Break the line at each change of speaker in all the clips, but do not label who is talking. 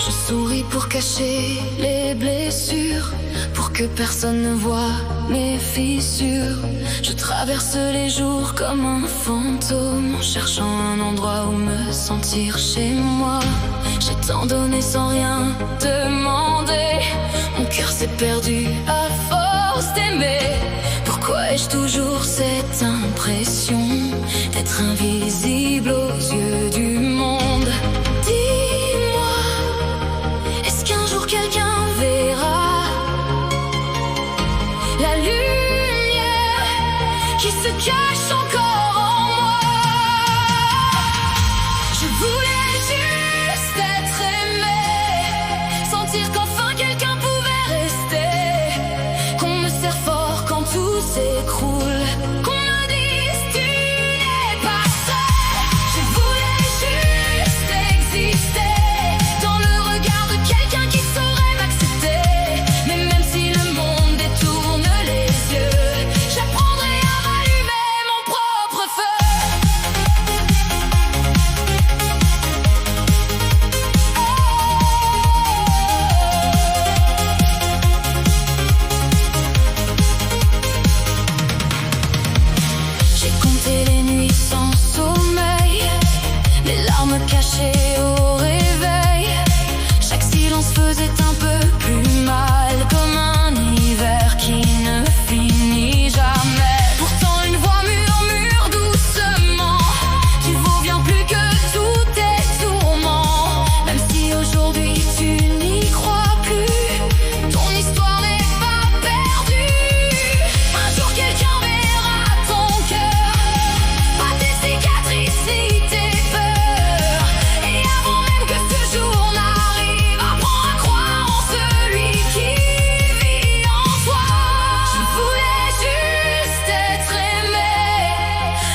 Je souris pour cacher les blessures, pour que personne ne voie mes fissures. Je traverse les jours comme un fantôme, en cherchant un endroit où me sentir chez moi. J'ai tant donné sans rien demander, mon cœur s'est perdu à force d'aimer. Pourquoi ai-je toujours cette impression d'être invisible aux yeux du monde? Dis-moi, est-ce qu'un jour quelqu'un verra la lumière qui se cache encore en moi? Je voulais juste être aimé, sentir qu'enfin quelqu'un pouvait rester, qu'on me serre fort quand tout s'écroule, qu'on me dise tu n'es pas seul. Je voulais juste exister dans le regard de quelqu'un qui saurait m'accepter. Mais même si le monde détourne les yeux, j'apprendrai à rallumer mon propre feu. J'ai compté les nuits sans sommeil, les larmes cachées au réveil. Chaque silence faisait un peu plus mal, comme un hiver qui ne finit jamais. Pourtant une voix murmure doucement, tu vaux bien plus que tous tes tourments. Même si aujourd'hui tu n'y crois plus, ton histoire n'est pas perdue. Un jour quelqu'un verra ton cœur, pas tes cicatrices ni tes peurs. Et avant même que ce jour n'arrive, apprends à croire en celui qui vit en toi. Je voulais juste être aimé,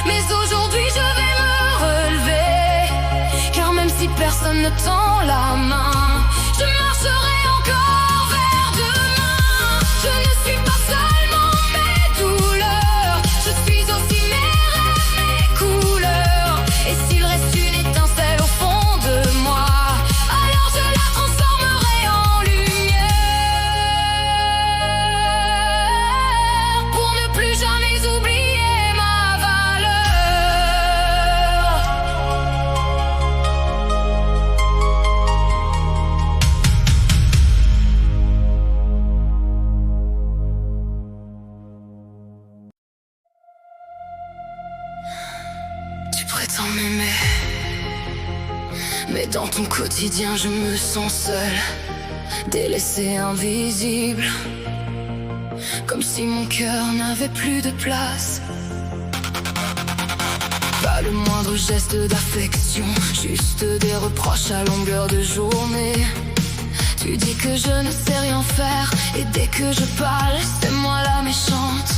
mais aujourd'hui je vais me relever, car même si personne ne tend la main, je marcherai encore vers demain. Je ne suis pas seulement mes douleurs, je suis aussi mes rêves, mes couleurs. Et s'il reste une étincelle au fond de moi, alors je la transformerai en lumière, pour ne plus jamais oublier ma valeur. Tu prétends m'aimer, mais dans ton quotidien je me sens seul, délaissé, invisible, comme si mon cœur n'avait plus de place. Pas le moindre geste d'affection, juste des reproches à longueur de journée. Tu dis que je ne sais rien faire, et dès que je parle, c'est moi la méchante.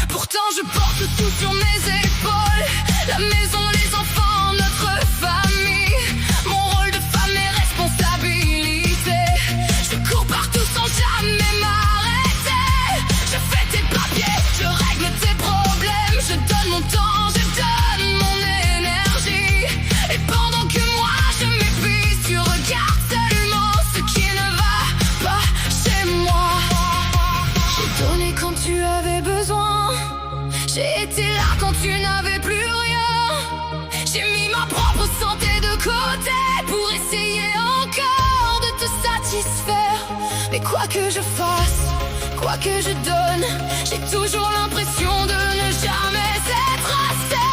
Pourtant je porte tout sur mes épaules, la maison, les enfants, notre famille. Mon rôle de femme, mes responsabilités. Je cours partout sans jamais m'arrêter. Je fais tes papiers, je règle tes problèmes. Je donne mon temps, je donne mon énergie. Et pendant que moi je m'épuise, tu regardes seulement ce qui ne va pas chez moi. J'ai donné quand tu avais besoin, j'ai été là quand tu n'avais plus rien. J'ai mis ma propre santé de côté pour essayer encore de te satisfaire. Mais quoi que je fasse, quoi que je donne, j'ai toujours l'impression de ne jamais être assez.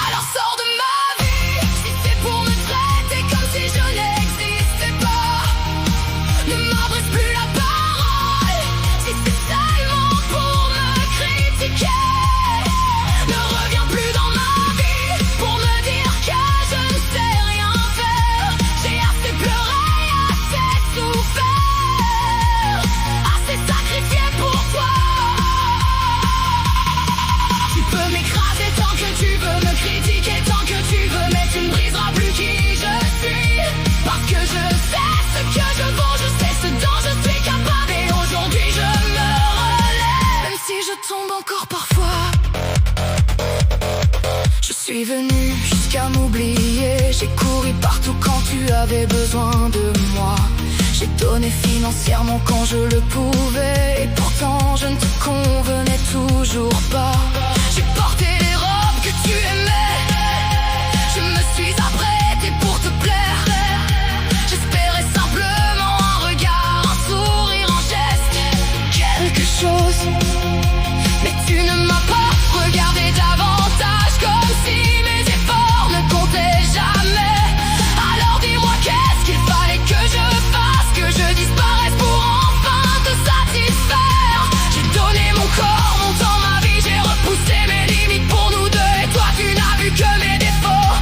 Alors sors de ma vie, si c'est pour me traiter comme si je n'existais pas. Ne m'adresse plus la parole, si c'est seulement pour me critiquer. Ne reviens plus dans ma vie pour me dire que je ne sais rien faire. J'ai assez pleuré, assez souffert, assez sacrifié pour toi. Tu peux m'écraser tant que tu veux, me critiquer tant que tu veux, mais tu ne briseras plus qui je suis. Parce que je sais ce que je vaux, je sais ce dont je suis capable. Et aujourd'hui je me relève, même si je tombe encore parfois. Je suis venu jusqu'à m'oublier. J'ai couru partout quand tu avais besoin de moi. J'ai donné financièrement quand je le pouvais. Et pourtant je ne te convenais toujours pas. J'ai porté les robes que tu aimais. Je me suis apprêtée pour te plaire. J'espérais simplement un regard, un sourire, un geste, quelque chose. Mais tu ne m'as pas regardé davantage, comme si mes efforts ne comptaient jamais. Alors dis-moi qu'est-ce qu'il fallait que je fasse, que je disparaisse pour enfin te satisfaire. J'ai donné mon corps, mon temps, ma vie, j'ai repoussé mes limites pour nous deux. Et toi tu n'as vu que mes défauts,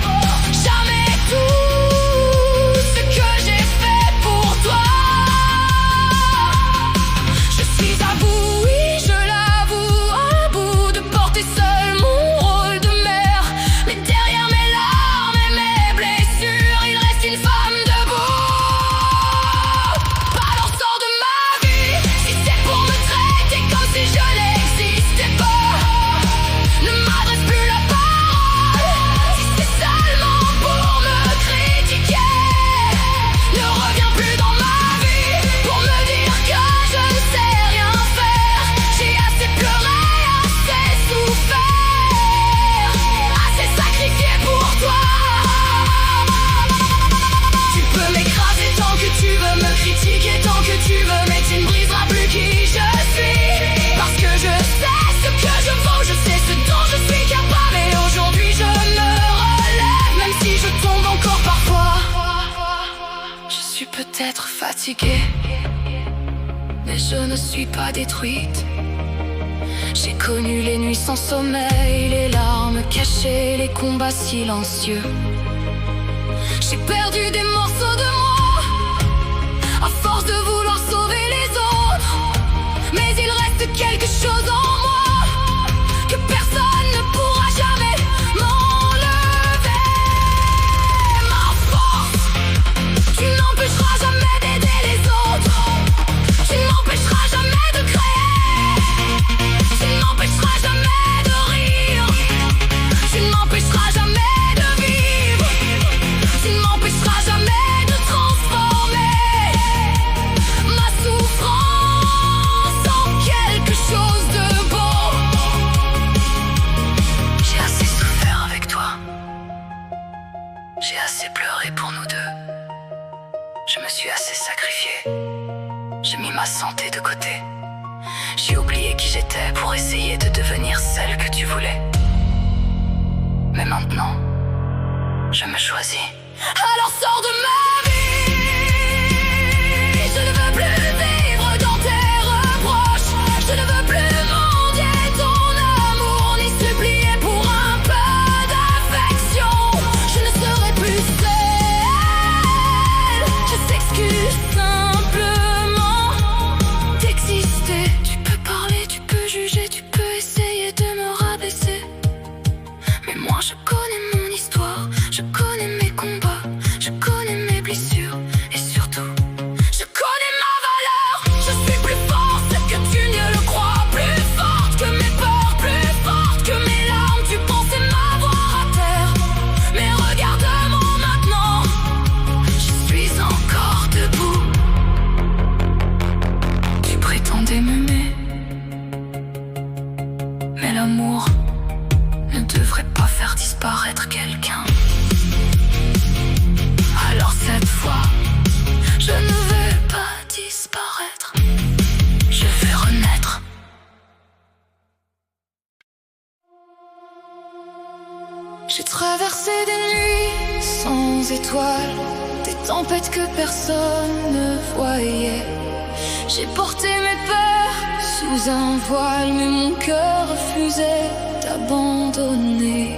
jamais tout ce que j'ai fait pour toi. Je suis à bout, oui je l'avoue, à bout de porter seul mon rôle de mère. Mais derrière mes larmes et mes blessures, il reste une femme debout. Alors sors de ma vie, si c'est pour me traiter comme si je n'existais pas. Ne m'adresse plus la parole, si c'est seulement pour me critiquer. Ne reviens plus dans ma vie pour me dire que je ne sais rien faire. J'ai assez pleuré, assez souffert, assez sacrifié pour toi. Tu peux m'écraser tant que tu veux, me critiquer tant que tu veux, mais tu ne briseras plus qui je suis. Parce que je sais ce que je vaux, je sais ce dont je suis capable. Et aujourd'hui je me relève, même si je tombe encore parfois. Je suis peut-être fatiguée, mais je ne suis pas détruite. J'ai connu les nuits sans sommeil, les larmes cachées, les combats silencieux. J'ai perdu des morceaux de moi, à force de vouloir sauver les autres. Mais il reste quelque chose en moi que personne ne pourra jamais m'enlever. Ma force, tu n'empêcheras jamais d'aider les autres. Tu n'empêcheras jamais de créer. Tu n'empêcheras jamais de rire. Tu n'empêcheras jamais de vivre. Tu n'empêcheras jamais de transformer ma souffrance en quelque chose de beau. J'ai assez souffert avec toi. J'ai assez pleuré pour nous deux. Je me suis assez sacrifié. J'ai mis ma santé de côté. J'ai oublié qui j'étais pour essayer de devenir celle que tu voulais. Mais maintenant, je me choisis. Alors sors de ma vie. Je ne veux plus vivre dans tes reproches. Je ne veux plus mendier ton amour, ni supplier pour un peu d'affection. Je ne serai plus seule. Je s'excuse simplement d'exister. Tu peux parler, tu peux juger, tu peux essayer de me rabaisser. Mais moi je connais mon histoire, je connais mes combats, je connais mes blessures. Et surtout, je connais ma valeur. Je suis plus forte que tu ne le crois, plus forte que mes peurs, plus forte que mes larmes. Tu pensais m'avoir à terre, mais regarde-moi maintenant. Je suis encore debout. Tu prétendais m'aimer, mais l'amour ne devrait pas faire disparaître quelqu'un. Alors cette fois, je ne vais pas disparaître. Je vais renaître. J'ai traversé des nuits sans étoiles, des tempêtes que personne ne voyait. J'ai porté mes peurs sous un voile, mais mon cœur refusait d'abandonner.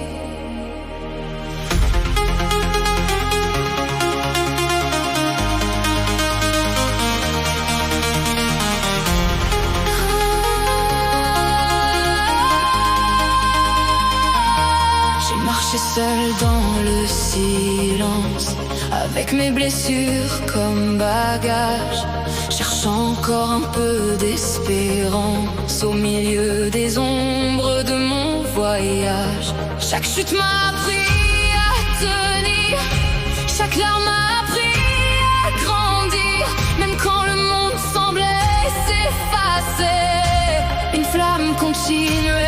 J'ai marché seul dans le silence, avec mes blessures comme bagage, cherchant encore un peu d'espérance au milieu des ombres de mon voyage. Chaque chute m'a appris à Chaque larme m'a appris à grandir, même quand le monde semblait s'effacer. Une flamme continue